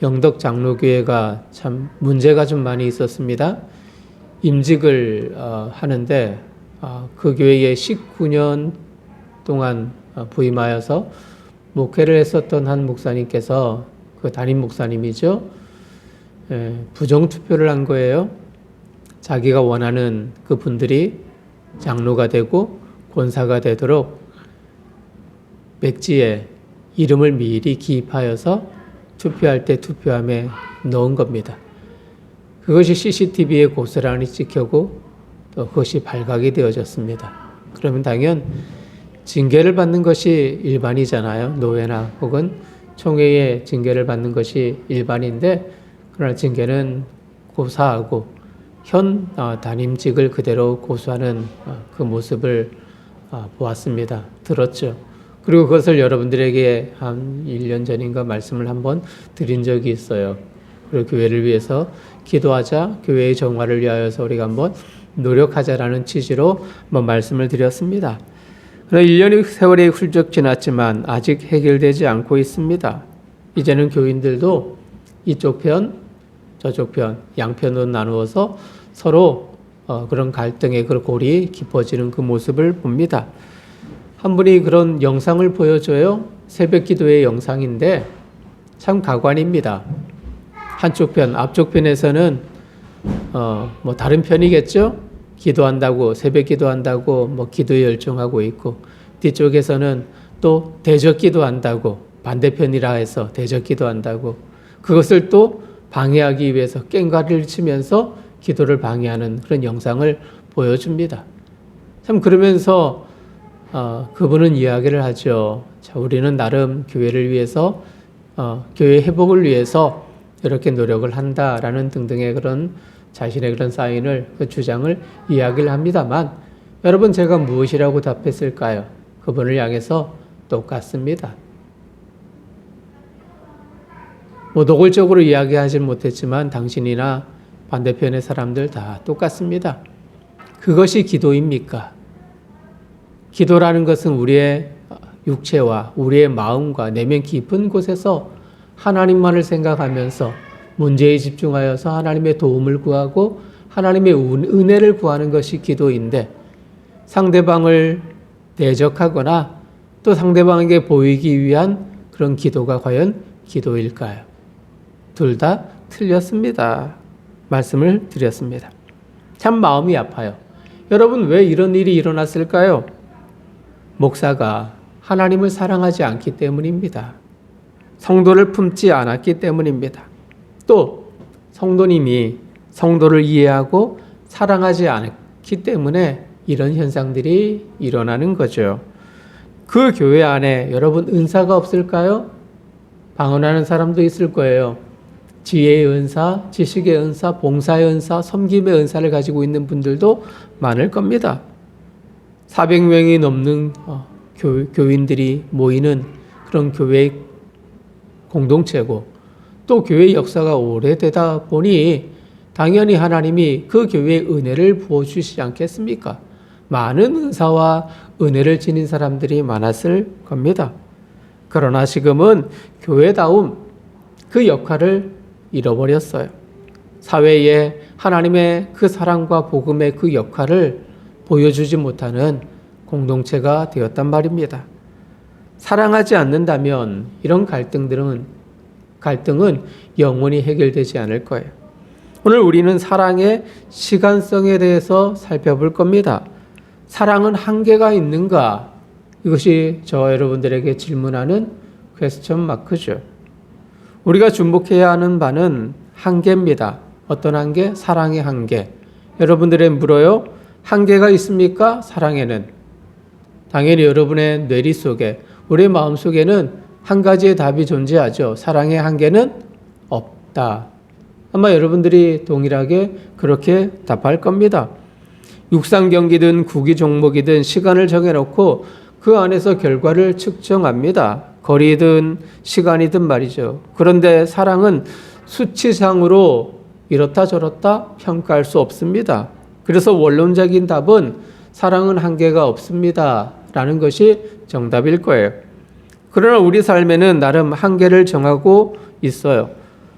영덕 장로교회가 참 문제가 좀 많이 있었습니다. 임직을 하는데 그 교회에 19년 동안 부임하여서 목회를 했었던 한 목사님께서, 그 담임 목사님이죠, 부정투표를 한 거예요. 자기가 원하는 그 분들이 장로가 되고 권사가 되도록 백지에 이름을 미리 기입하여서 투표할 때 투표함에 넣은 겁니다. 그것이 CCTV에 고스란히 찍히고 또 그것이 발각이 되어졌습니다. 그러면 당연 징계를 받는 것이 일반이잖아요. 노회나 혹은 총회의 징계를 받는 것이 일반인데, 그러나 징계는 고사하고 현 담임직을 그대로 고수하는 그 모습을 보았습니다. 들었죠. 그리고 그것을 여러분들에게 한 1년 전인가 말씀을 한번 드린 적이 있어요. 그리고 교회를 위해서 기도하자, 교회의 정화를 위하여서 우리가 한번 노력하자라는 취지로 한번 말씀을 드렸습니다. 그러나 1년의 세월이 훌쩍 지났지만 아직 해결되지 않고 있습니다. 이제는 교인들도 이쪽 편, 저쪽 편, 양편으로 나누어서 서로 그런 갈등의 그 골이 깊어지는 그 모습을 봅니다. 한 분이 그런 영상을 보여줘요. 새벽 기도의 영상인데 참 가관입니다. 한쪽 편, 앞쪽 편에서는 뭐 다른 편이겠죠? 기도한다고, 새벽 기도한다고 뭐 기도에 열중하고 있고, 뒤쪽에서는 또 대적 기도한다고, 반대편이라 해서 대적 기도한다고, 그것을 또 방해하기 위해서 깽가리를 치면서 기도를 방해하는 그런 영상을 보여줍니다. 참 그러면서 그분은 이야기를 하죠. 자, 우리는 나름 교회를 위해서, 교회 회복을 위해서 이렇게 노력을 한다라는 등등의 그런 자신의 그런 사인을, 그 주장을 이야기를 합니다만, 여러분 제가 무엇이라고 답했을까요? 그분을 향해서 똑같습니다. 뭐 노골적으로 이야기하진 못했지만 당신이나 반대편의 사람들 다 똑같습니다. 그것이 기도입니까? 기도라는 것은 우리의 육체와 우리의 마음과 내면 깊은 곳에서 하나님만을 생각하면서 문제에 집중하여서 하나님의 도움을 구하고 하나님의 은혜를 구하는 것이 기도인데, 상대방을 대적하거나 또 상대방에게 보이기 위한 그런 기도가 과연 기도일까요? 둘 다 틀렸습니다. 말씀을 드렸습니다. 참 마음이 아파요. 여러분, 왜 이런 일이 일어났을까요? 목사가 하나님을 사랑하지 않기 때문입니다. 성도를 품지 않았기 때문입니다. 또 성도님이 성도를 이해하고 사랑하지 않기 때문에 이런 현상들이 일어나는 거죠. 그 교회 안에 여러분 은사가 없을까요? 방언하는 사람도 있을 거예요. 지혜의 은사, 지식의 은사, 봉사의 은사, 섬김의 은사를 가지고 있는 분들도 많을 겁니다. 400명이 넘는 교인들이 모이는 그런 교회의 공동체고, 또 교회의 역사가 오래되다 보니 당연히 하나님이 그 교회에 은혜를 부어주시지 않겠습니까? 많은 은사와 은혜를 지닌 사람들이 많았을 겁니다. 그러나 지금은 교회다움 그 역할을 잃어버렸어요. 사회에 하나님의 그 사랑과 복음의 그 역할을 보여주지 못하는 공동체가 되었단 말입니다. 사랑하지 않는다면 이런 갈등은 영원히 해결되지 않을 거예요. 오늘 우리는 사랑의 시간성에 대해서 살펴볼 겁니다. 사랑은 한계가 있는가? 이것이 저 여러분들에게 질문하는 퀘스천 마크죠. 우리가 주목해야 하는 바는 한계입니다. 어떤 한계? 사랑의 한계. 여러분들의 물어요. 한계가 있습니까? 사랑에는. 당연히 여러분의 뇌리 속에, 우리의 마음 속에는 한 가지의 답이 존재하죠. 사랑의 한계는 없다. 아마 여러분들이 동일하게 그렇게 답할 겁니다. 육상 경기든 구기 종목이든 시간을 정해놓고 그 안에서 결과를 측정합니다. 거리든 시간이든 말이죠. 그런데 사랑은 수치상으로 이렇다 저렇다 평가할 수 없습니다. 그래서 원론적인 답은 사랑은 한계가 없습니다 라는 것이 정답일 거예요. 그러나 우리 삶에는 나름 한계를 정하고 있어요.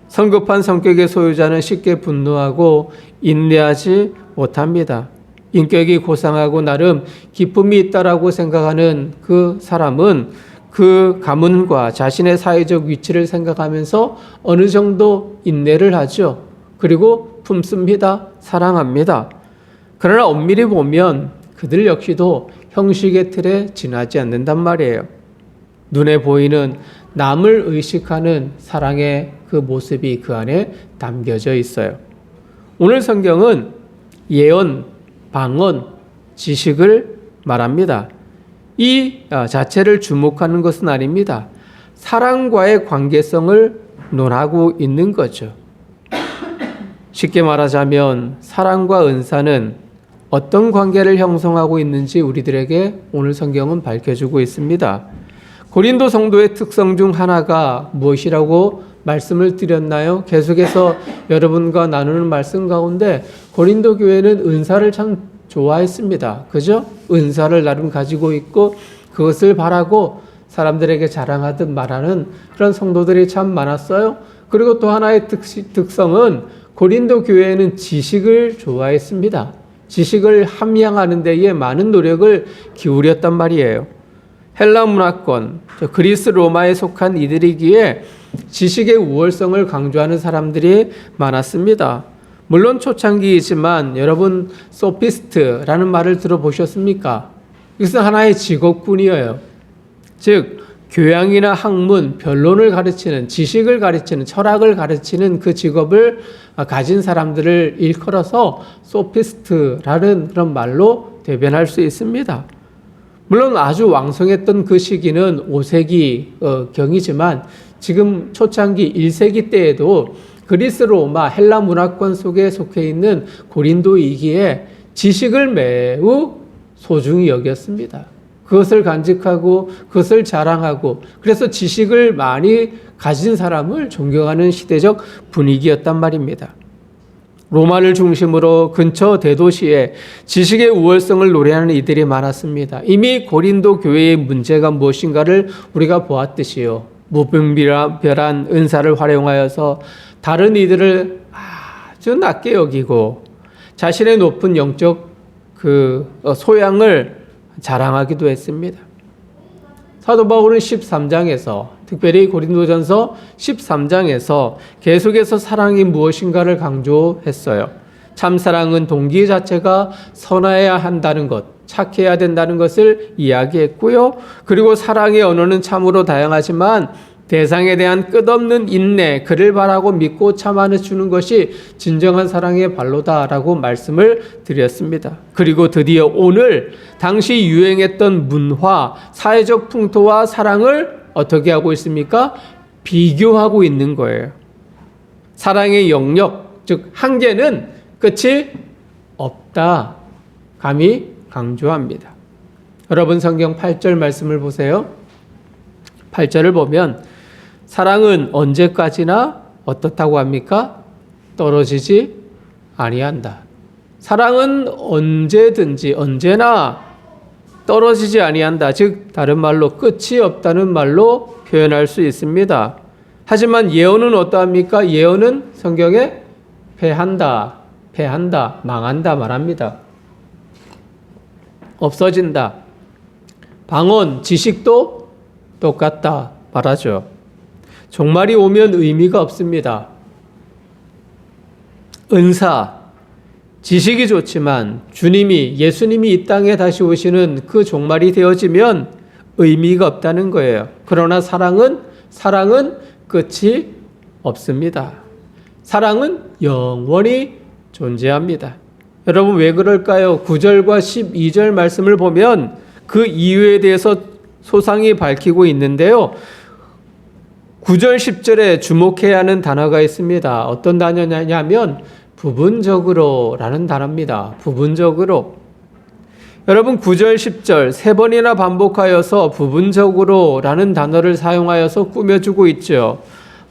성급한 성격의 소유자는 쉽게 분노하고 인내하지 못합니다. 인격이 고상하고 나름 기쁨이 있다라고 생각하는 그 사람은 그 가문과 자신의 사회적 위치를 생각하면서 어느 정도 인내를 하죠. 그리고 품습니다. 사랑합니다. 그러나 엄밀히 보면 그들 역시도 형식의 틀에 지나지 않는단 말이에요. 눈에 보이는 남을 의식하는 사랑의 그 모습이 그 안에 담겨져 있어요. 오늘 성경은 예언, 방언, 지식을 말합니다. 이 자체를 주목하는 것은 아닙니다. 사랑과의 관계성을 논하고 있는 거죠. 쉽게 말하자면 사랑과 은사는 어떤 관계를 형성하고 있는지 우리들에게 오늘 성경은 밝혀주고 있습니다. 고린도 성도의 특성 중 하나가 무엇이라고 말씀을 드렸나요? 계속해서 여러분과 나누는 말씀 가운데 고린도 교회는 은사를 참 좋아했습니다. 그죠? 은사를 나름 가지고 있고 그것을 바라고 사람들에게 자랑하듯 말하는 그런 성도들이 참 많았어요. 그리고 또 하나의 특성은 고린도 교회는 지식을 좋아했습니다. 지식을 함양하는 데에 많은 노력을 기울였단 말이에요. 헬라 문화권, 그리스 로마에 속한 이들이기에 지식의 우월성을 강조하는 사람들이 많았습니다. 물론 초창기이지만 여러분 소피스트라는 말을 들어보셨습니까? 이것은 하나의 직업군이에요. 즉 교양이나 학문, 변론을 가르치는, 지식을 가르치는, 철학을 가르치는 그 직업을 가진 사람들을 일컬어서 소피스트라는 그런 말로 대변할 수 있습니다. 물론 아주 왕성했던 그 시기는 5세기 경이지만 지금 초창기 1세기 때에도 그리스 로마 헬라 문화권 속에 속해 있는 고린도이기에 지식을 매우 소중히 여겼습니다. 그것을 간직하고 그것을 자랑하고 그래서 지식을 많이 가진 사람을 존경하는 시대적 분위기였단 말입니다. 로마를 중심으로 근처 대도시에 지식의 우월성을 노래하는 이들이 많았습니다. 이미 고린도 교회의 문제가 무엇인가를 우리가 보았듯이요. 무분별한 은사를 활용하여서 다른 이들을 아주 낮게 여기고 자신의 높은 영적 소양을 자랑하기도 했습니다. 사도 바울은 13장에서 특별히 고린도전서 13장에서 계속해서 사랑이 무엇인가를 강조했어요. 참사랑은 동기 자체가 선해야 한다는 것, 착해야 된다는 것을 이야기했고요. 그리고 사랑의 언어는 참으로 다양하지만 대상에 대한 끝없는 인내, 그를 바라고 믿고 참아 주는 것이 진정한 사랑의 발로다라고 말씀을 드렸습니다. 그리고 드디어 오늘 당시 유행했던 문화, 사회적 풍토와 사랑을 어떻게 하고 있습니까? 비교하고 있는 거예요. 사랑의 영역, 즉 한계는 끝이 없다. 감히 강조합니다. 여러분 성경 8절 말씀을 보세요. 8절을 보면 사랑은 언제까지나 어떻다고 합니까? 떨어지지 아니한다. 사랑은 언제든지 언제나 떨어지지 아니한다. 즉 다른 말로 끝이 없다는 말로 표현할 수 있습니다. 하지만 예언은 어떠합니까? 예언은 성경에 패한다, 망한다 말합니다. 없어진다. 방언, 지식도 똑같다 말하죠. 종말이 오면 의미가 없습니다. 은사, 지식이 좋지만 예수님이 이 땅에 다시 오시는 그 종말이 되어지면 의미가 없다는 거예요. 그러나 사랑은 끝이 없습니다. 사랑은 영원히 존재합니다. 여러분 왜 그럴까요? 9절과 12절 말씀을 보면 그 이유에 대해서 소상히 밝히고 있는데요. 9절 10절에 주목해야 하는 단어가 있습니다. 어떤 단어냐면 부분적으로 라는 단어입니다. 부분적으로. 여러분 9절 10절 세 번이나 반복하여서 부분적으로 라는 단어를 사용하여서 꾸며주고 있죠.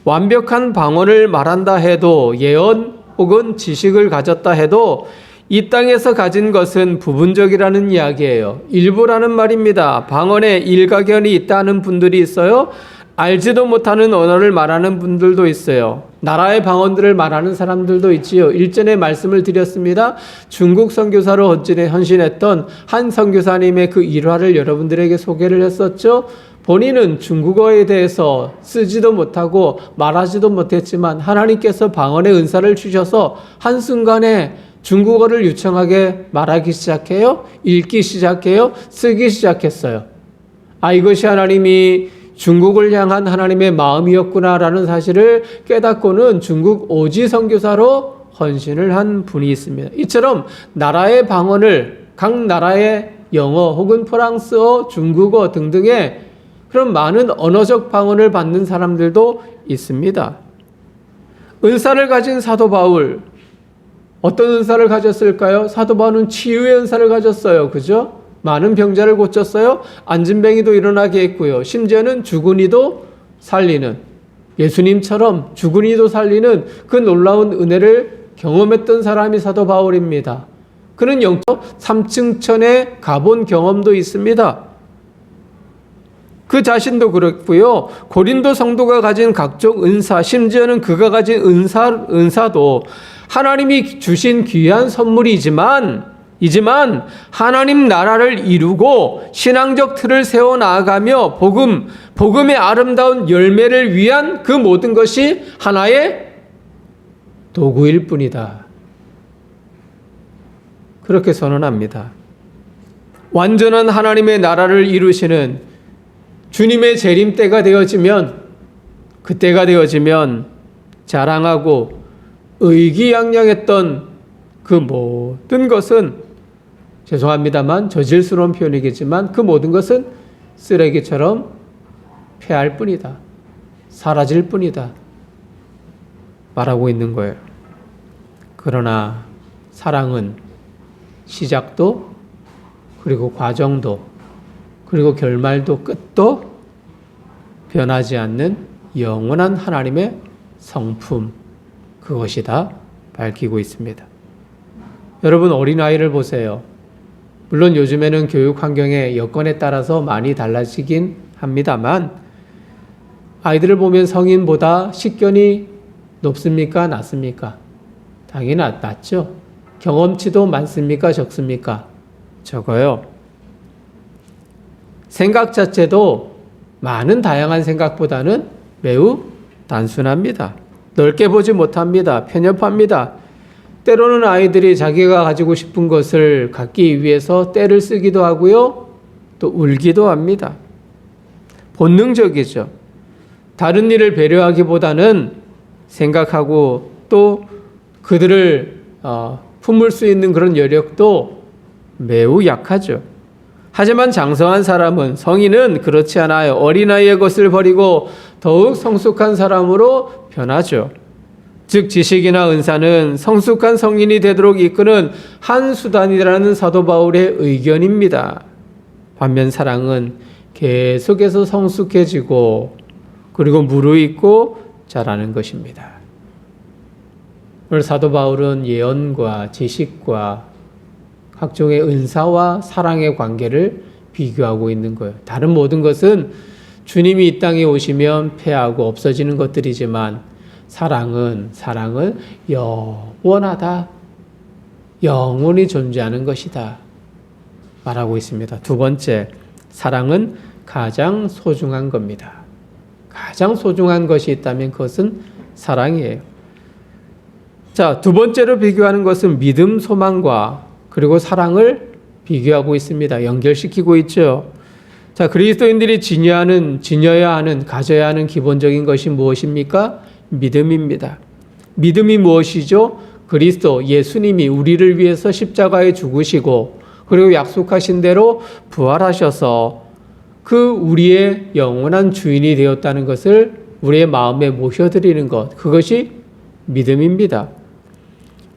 완벽한 방언을 말한다 해도 예언 혹은 지식을 가졌다 해도 이 땅에서 가진 것은 부분적이라는 이야기예요. 일부라는 말입니다. 방언에 일가견이 있다는 분들이 있어요. 알지도 못하는 언어를 말하는 분들도 있어요. 나라의 방언들을 말하는 사람들도 있지요. 일전에 말씀을 드렸습니다. 중국 선교사로 헌신했던 한 선교사님의 그 일화를 여러분들에게 소개를 했었죠. 본인은 중국어에 대해서 쓰지도 못하고 말하지도 못했지만 하나님께서 방언의 은사를 주셔서 한순간에 중국어를 유창하게 말하기 시작해요. 읽기 시작해요. 쓰기 시작했어요. 이것이 하나님이 중국을 향한 하나님의 마음이었구나라는 사실을 깨닫고는 중국 오지 선교사로 헌신을 한 분이 있습니다. 이처럼 나라의 방언을 각 나라의 영어 혹은 프랑스어, 중국어 등등의 그런 많은 언어적 방언을 받는 사람들도 있습니다. 은사를 가진 사도 바울, 어떤 은사를 가졌을까요? 사도 바울은 치유의 은사를 가졌어요. 그죠? 많은 병자를 고쳤어요. 안진뱅이도 일어나게 했고요. 심지어는 죽은 이도 살리는, 예수님처럼 죽은 이도 살리는 그 놀라운 은혜를 경험했던 사람이 사도 바울입니다. 그는 영적 3층천에 가본 경험도 있습니다. 그 자신도 그렇고요. 고린도 성도가 가진 각종 은사, 심지어는 그가 가진 은사도 하나님이 주신 귀한 선물이지만 하나님 나라를 이루고 신앙적 틀을 세워 나아가며 복음의 아름다운 열매를 위한 그 모든 것이 하나의 도구일 뿐이다. 그렇게 선언합니다. 완전한 하나님의 나라를 이루시는 주님의 재림 때가 되어지면, 그때가 되어지면 자랑하고 의기양양했던 그 모든 것은, 죄송합니다만 저질스러운 표현이겠지만, 그 모든 것은 쓰레기처럼 패할 뿐이다. 사라질 뿐이다. 말하고 있는 거예요. 그러나 사랑은 시작도, 그리고 과정도, 그리고 결말도 끝도 변하지 않는 영원한 하나님의 성품, 그것이다 밝히고 있습니다. 여러분, 어린아이를 보세요. 물론 요즘에는 교육 환경의 여건에 따라서 많이 달라지긴 합니다만, 아이들을 보면 성인보다 식견이 높습니까? 낮습니까? 당연히 낮죠. 경험치도 많습니까? 적습니까? 적어요. 생각 자체도 많은 다양한 생각보다는 매우 단순합니다. 넓게 보지 못합니다. 편협합니다. 때로는 아이들이 자기가 가지고 싶은 것을 갖기 위해서 떼를 쓰기도 하고요. 또 울기도 합니다. 본능적이죠. 다른 일을 배려하기보다는 생각하고 또 그들을 품을 수 있는 그런 여력도 매우 약하죠. 하지만 장성한 사람은, 성인은 그렇지 않아요. 어린아이의 것을 버리고 더욱 성숙한 사람으로 변하죠. 즉 지식이나 은사는 성숙한 성인이 되도록 이끄는 한 수단이라는 사도 바울의 의견입니다. 반면 사랑은 계속해서 성숙해지고 그리고 무르익고 자라는 것입니다. 오늘 사도 바울은 예언과 지식과 각종의 은사와 사랑의 관계를 비교하고 있는 거예요. 다른 모든 것은 주님이 이 땅에 오시면 패하고 없어지는 것들이지만 사랑은 영원하다. 영원히 존재하는 것이다. 말하고 있습니다. 두 번째, 사랑은 가장 소중한 겁니다. 가장 소중한 것이 있다면 그것은 사랑이에요. 자, 두 번째로 비교하는 것은 믿음, 소망과 그리고 사랑을 비교하고 있습니다. 연결시키고 있죠. 자, 그리스도인들이 지녀야 하는, 가져야 하는 기본적인 것이 무엇입니까? 믿음입니다. 믿음이 무엇이죠? 그리스도, 예수님이 우리를 위해서 십자가에 죽으시고 그리고 약속하신 대로 부활하셔서 그 우리의 영원한 주인이 되었다는 것을 우리의 마음에 모셔드리는 것, 그것이 믿음입니다.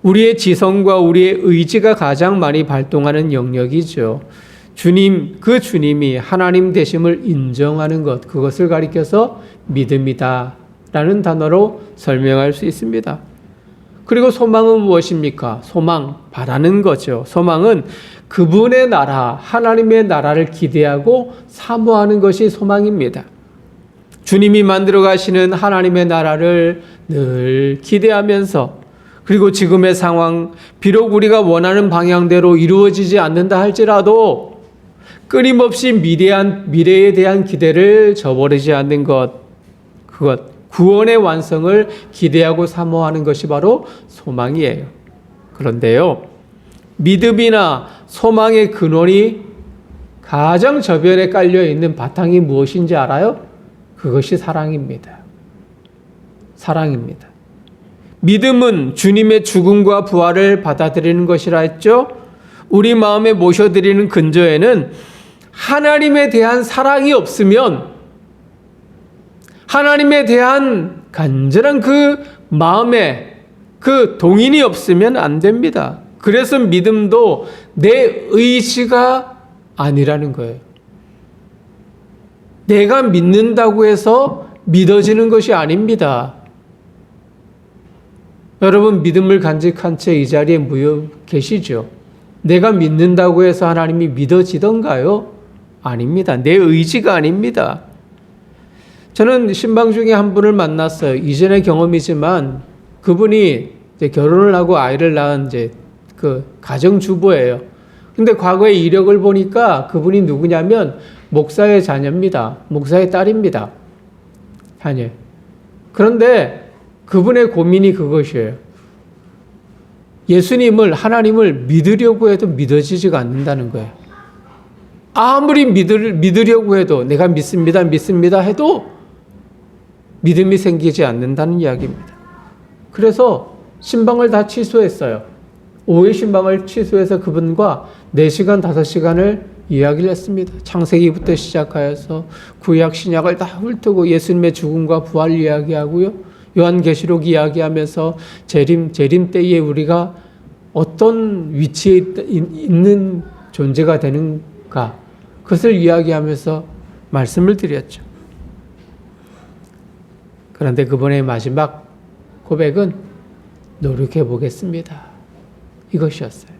우리의 지성과 우리의 의지가 가장 많이 발동하는 영역이죠. 그 주님이 하나님 되심을 인정하는 것, 그것을 가리켜서 믿음이다 라는 단어로 설명할 수 있습니다. 그리고 소망은 무엇입니까? 소망, 바라는 거죠. 소망은 그분의 나라, 하나님의 나라를 기대하고 사모하는 것이 소망입니다. 주님이 만들어 가시는 하나님의 나라를 늘 기대하면서, 그리고 지금의 상황, 비록 우리가 원하는 방향대로 이루어지지 않는다 할지라도 끊임없이 미래에 대한 기대를 저버리지 않는 그것, 구원의 완성을 기대하고 사모하는 것이 바로 소망이에요. 그런데요, 믿음이나 소망의 근원이 가장 저변에 깔려 있는 바탕이 무엇인지 알아요? 그것이 사랑입니다. 사랑입니다. 믿음은 주님의 죽음과 부활을 받아들이는 것이라 했죠. 우리 마음에 모셔드리는 근저에는 하나님에 대한 사랑이 없으면, 하나님에 대한 간절한 그 마음에 그 동인이 없으면 안 됩니다. 그래서 믿음도 내 의지가 아니라는 거예요. 내가 믿는다고 해서 믿어지는 것이 아닙니다. 여러분, 믿음을 간직한 채 이 자리에 모여 계시죠? 내가 믿는다고 해서 하나님이 믿어지던가요? 아닙니다. 내 의지가 아닙니다. 저는 신방 중에 한 분을 만났어요. 이전의 경험이지만 그분이 이제 결혼을 하고 아이를 낳은 이제 그 가정주부예요. 근데 과거의 이력을 보니까 그분이 누구냐면 목사의 자녀입니다. 목사의 딸입니다. 자녀. 그런데 그분의 고민이 그것이에요. 예수님을, 하나님을 믿으려고 해도 믿어지지가 않는다는 거예요. 아무리 믿으려고 해도, 내가 믿습니다 해도 믿음이 생기지 않는다는 이야기입니다. 그래서 신방을 다 취소했어요. 오후의 신방을 취소해서 그분과 4시간, 5시간을 이야기를 했습니다. 창세기부터 시작하여서 구약, 신약을 다 훑고 예수님의 죽음과 부활 이야기하고요. 요한계시록 이야기하면서 재림 때에 우리가 어떤 위치에 있는 존재가 되는가, 그것을 이야기하면서 말씀을 드렸죠. 그런데 그분의 마지막 고백은 노력해 보겠습니다, 이것이었어요.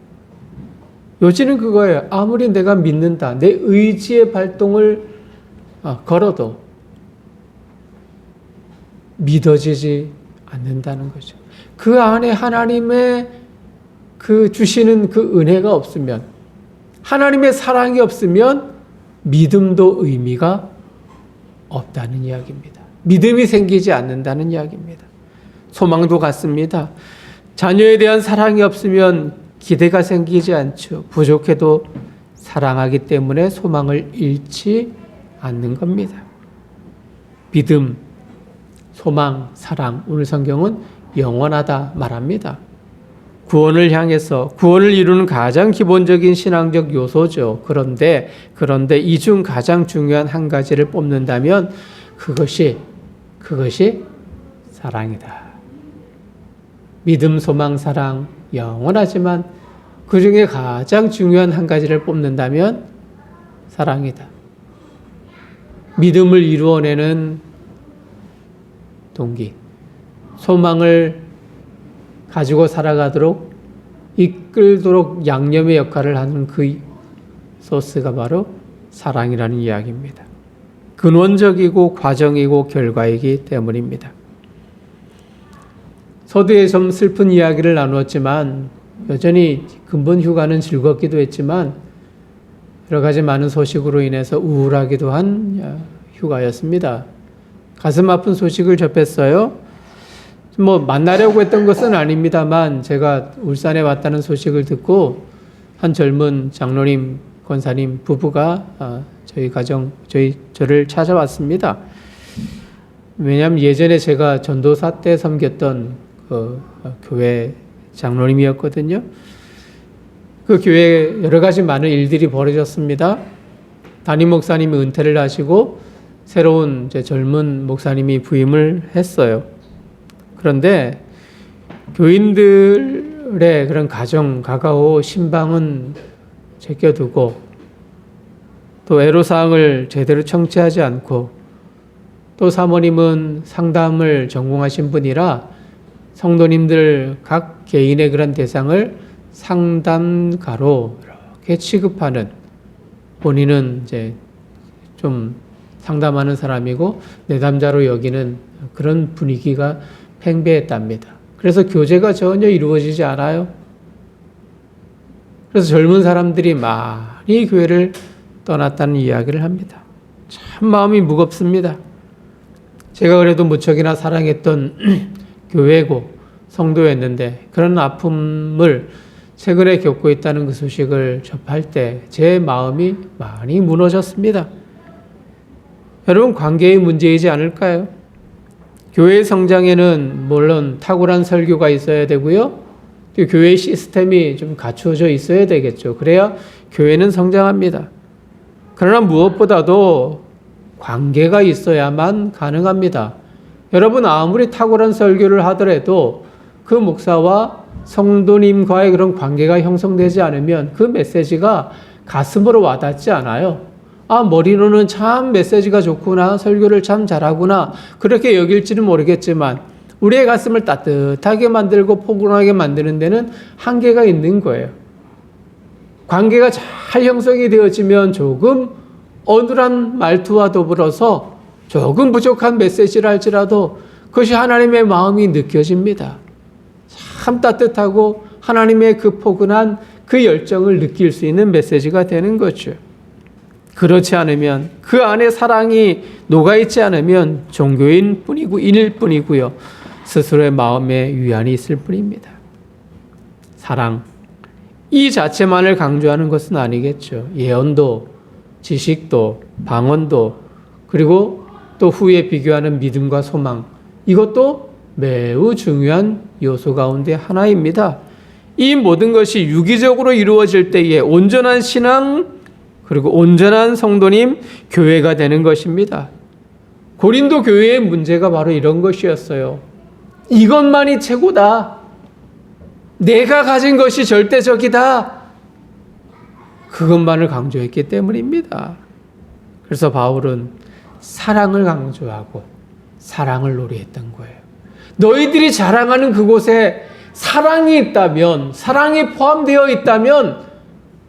요지는 그거예요. 아무리 내가 믿는다, 내 의지의 발동을 걸어도 믿어지지 않는다는 거죠. 그 안에 하나님의 그 주시는 그 은혜가 없으면, 하나님의 사랑이 없으면 믿음도 의미가 없다는 이야기입니다. 믿음이 생기지 않는다는 이야기입니다. 소망도 같습니다. 자녀에 대한 사랑이 없으면 기대가 생기지 않죠. 부족해도 사랑하기 때문에 소망을 잃지 않는 겁니다. 믿음, 소망, 사랑, 오늘 성경은 영원하다 말합니다. 구원을 향해서, 구원을 이루는 가장 기본적인 신앙적 요소죠. 그런데 이 중 가장 중요한 한 가지를 뽑는다면 그것이 사랑이다. 믿음, 소망, 사랑 영원하지만 그 중에 가장 중요한 한 가지를 뽑는다면 사랑이다. 믿음을 이루어내는 동기, 소망을 가지고 살아가도록 이끌도록 양념의 역할을 하는 그 소스가 바로 사랑이라는 이야기입니다. 근원적이고 과정이고 결과이기 때문입니다. 서두에 좀 슬픈 이야기를 나누었지만 여전히 근본 휴가는 즐겁기도 했지만 여러 가지 많은 소식으로 인해서 우울하기도 한 휴가였습니다. 가슴 아픈 소식을 접했어요. 만나려고 했던 것은 아닙니다만 제가 울산에 왔다는 소식을 듣고 한 젊은 장로님, 권사님 부부가 저를 찾아왔습니다. 왜냐하면 예전에 제가 전도사 때 섬겼던 그 교회 장로님이었거든요. 그 교회에 여러 가지 많은 일들이 벌어졌습니다. 담임 목사님이 은퇴를 하시고 새로운 젊은 목사님이 부임을 했어요. 그런데 교인들의 그런 가정, 가가오, 신방은 제껴두고 또 애로사항을 제대로 청취하지 않고 또 사모님은 상담을 전공하신 분이라 성도님들 각 개인의 그런 대상을 상담가로 이렇게 취급하는, 본인은 이제 좀 상담하는 사람이고 내담자로 여기는 그런 분위기가 팽배했답니다. 그래서 교제가 전혀 이루어지지 않아요. 그래서 젊은 사람들이 많이 교회를 떠났다는 이야기를 합니다. 참 마음이 무겁습니다. 제가 그래도 무척이나 사랑했던 교회고 성도였는데 그런 아픔을 최근에 겪고 있다는 그 소식을 접할 때 제 마음이 많이 무너졌습니다. 여러분, 관계의 문제이지 않을까요? 교회의 성장에는 물론 탁월한 설교가 있어야 되고요. 또 교회의 시스템이 좀 갖추어져 있어야 되겠죠. 그래야 교회는 성장합니다. 그러나 무엇보다도 관계가 있어야만 가능합니다. 여러분, 아무리 탁월한 설교를 하더라도 그 목사와 성도님과의 그런 관계가 형성되지 않으면 그 메시지가 가슴으로 와닿지 않아요. 아, 머리로는 참 메시지가 좋구나, 설교를 참 잘하구나, 그렇게 여길지는 모르겠지만 우리의 가슴을 따뜻하게 만들고 포근하게 만드는 데는 한계가 있는 거예요. 관계가 잘 형성이 되어지면 조금 어눌한 말투와 더불어서 조금 부족한 메시지를 할지라도 그것이 하나님의 마음이 느껴집니다. 참 따뜻하고 하나님의 그 포근한 그 열정을 느낄 수 있는 메시지가 되는 거죠. 그렇지 않으면, 그 안에 사랑이 녹아있지 않으면 종교인 뿐이고 인일 뿐이고요, 스스로의 마음에 위안이 있을 뿐입니다. 사랑, 이 자체만을 강조하는 것은 아니겠죠. 예언도, 지식도, 방언도, 그리고 또 후에 비교하는 믿음과 소망, 이것도 매우 중요한 요소 가운데 하나입니다. 이 모든 것이 유기적으로 이루어질 때에 온전한 신앙, 그리고 온전한 성도님, 교회가 되는 것입니다. 고린도 교회의 문제가 바로 이런 것이었어요. 이것만이 최고다. 내가 가진 것이 절대적이다. 그것만을 강조했기 때문입니다. 그래서 바울은 사랑을 강조하고 사랑을 노래했던 거예요. 너희들이 자랑하는 그곳에 사랑이 있다면, 사랑이 포함되어 있다면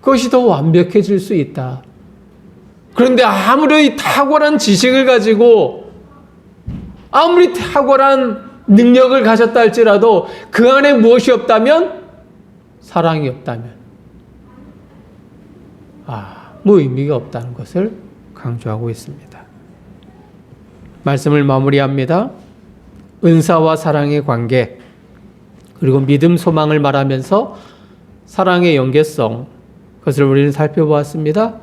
그것이 더 완벽해질 수 있다. 그런데 아무리 탁월한 지식을 가지고 아무리 탁월한 능력을 가졌다 할지라도 그 안에 무엇이 없다면, 사랑이 없다면 아무 의미가 없다는 것을 강조하고 있습니다. 말씀을 마무리합니다. 은사와 사랑의 관계, 그리고 믿음, 소망을 말하면서 사랑의 연계성, 그것을 우리는 살펴보았습니다.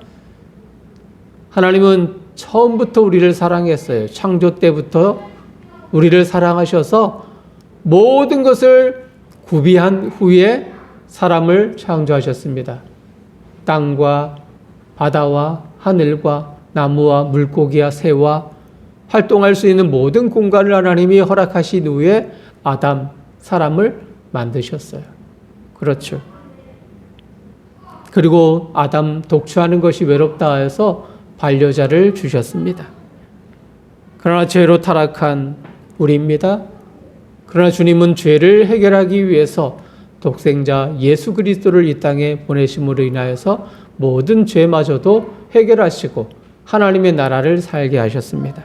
하나님은 처음부터 우리를 사랑했어요. 창조 때부터 우리를 사랑하셔서 모든 것을 구비한 후에 사람을 창조하셨습니다. 땅과 바다와 하늘과 나무와 물고기와 새와 활동할 수 있는 모든 공간을 하나님이 허락하신 후에 아담, 사람을 만드셨어요. 그렇죠. 그리고 아담 독주하는 것이 외롭다 해서 반려자를 주셨습니다. 그러나 죄로 타락한 우리입니다. 그러나 주님은 죄를 해결하기 위해서 독생자 예수 그리스도를 이 땅에 보내심으로 인하여서 모든 죄마저도 해결하시고 하나님의 나라를 살게 하셨습니다.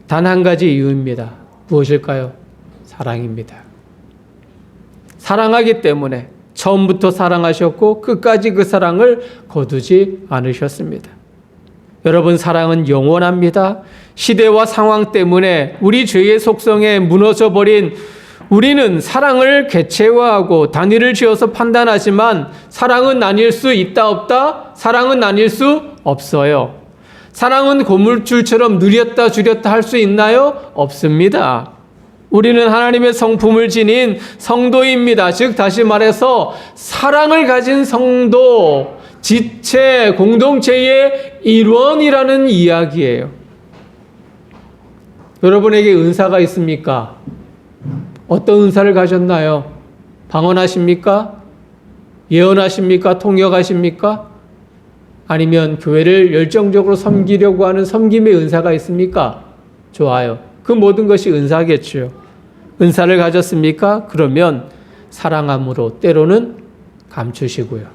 단 한 가지 이유입니다. 무엇일까요? 사랑입니다. 사랑하기 때문에 처음부터 사랑하셨고 끝까지 그 사랑을 거두지 않으셨습니다. 여러분, 사랑은 영원합니다. 시대와 상황 때문에 우리 죄의 속성에 무너져버린 우리는 사랑을 개체화하고 단위를 지어서 판단하지만 사랑은 나뉠 수 있다 없다? 사랑은 나뉠 수 없어요. 사랑은 고물줄처럼 느렸다 줄였다 할 수 있나요? 없습니다. 우리는 하나님의 성품을 지닌 성도입니다. 즉 다시 말해서 사랑을 가진 성도, 지체, 공동체의 일원이라는 이야기예요. 여러분에게 은사가 있습니까? 어떤 은사를 가졌나요? 방언하십니까? 예언하십니까? 통역하십니까? 아니면 교회를 열정적으로 섬기려고 하는 섬김의 은사가 있습니까? 좋아요. 그 모든 것이 은사겠죠. 은사를 가졌습니까? 그러면 사랑함으로 때로는 감추시고요.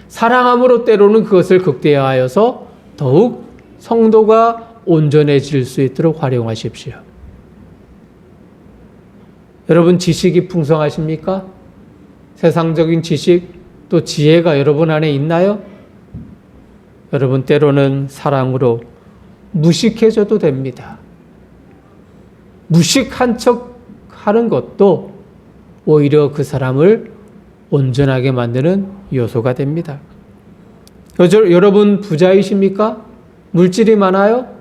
사랑함으로 때로는 그것을 극대화하여서 더욱 성도가 온전해질 수 있도록 활용하십시오. 여러분 지식이 풍성하십니까? 세상적인 지식 또 지혜가 여러분 안에 있나요? 여러분 때로는 사랑으로 무식해져도 됩니다. 무식한 척 하는 것도 오히려 그 사람을 온전하게 만드는 요소가 됩니다. 여러분 부자이십니까? 물질이 많아요?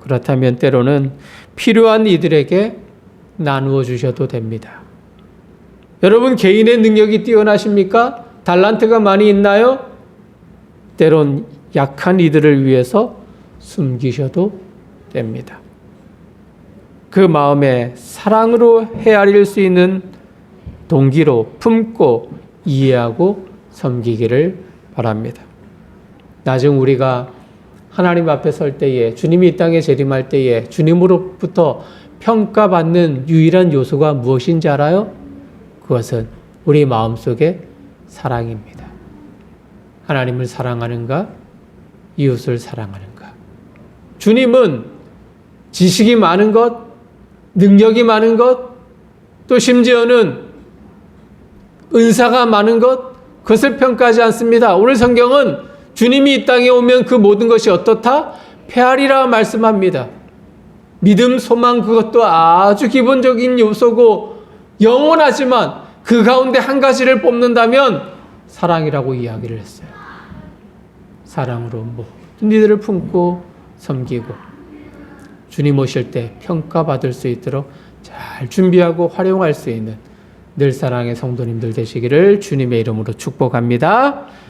그렇다면 때로는 필요한 이들에게 나누어 주셔도 됩니다. 여러분 개인의 능력이 뛰어나십니까? 달란트가 많이 있나요? 때론 약한 이들을 위해서 숨기셔도 됩니다. 그 마음에 사랑으로 헤아릴 수 있는 동기로 품고 이해하고 섬기기를 바랍니다. 나중 우리가 하나님 앞에 설 때에 주님이 이 땅에 재림할 때에 주님으로부터 평가받는 유일한 요소가 무엇인지 알아요? 그것은 우리 마음속의 사랑입니다. 하나님을 사랑하는가? 이웃을 사랑하는가? 주님은 지식이 많은 것, 능력이 많은 것, 또 심지어는 은사가 많은 것, 그것을 평가하지 않습니다. 오늘 성경은 주님이 이 땅에 오면 그 모든 것이 어떻다? 패하리라 말씀합니다. 믿음, 소망 그것도 아주 기본적인 요소고 영원하지만 그 가운데 한 가지를 뽑는다면 사랑이라고 이야기를 했어요. 사랑으로 모든 이들을 품고 섬기고 주님 오실 때 평가받을 수 있도록 잘 준비하고 활용할 수 있는 늘 사랑의 성도님들 되시기를 주님의 이름으로 축복합니다.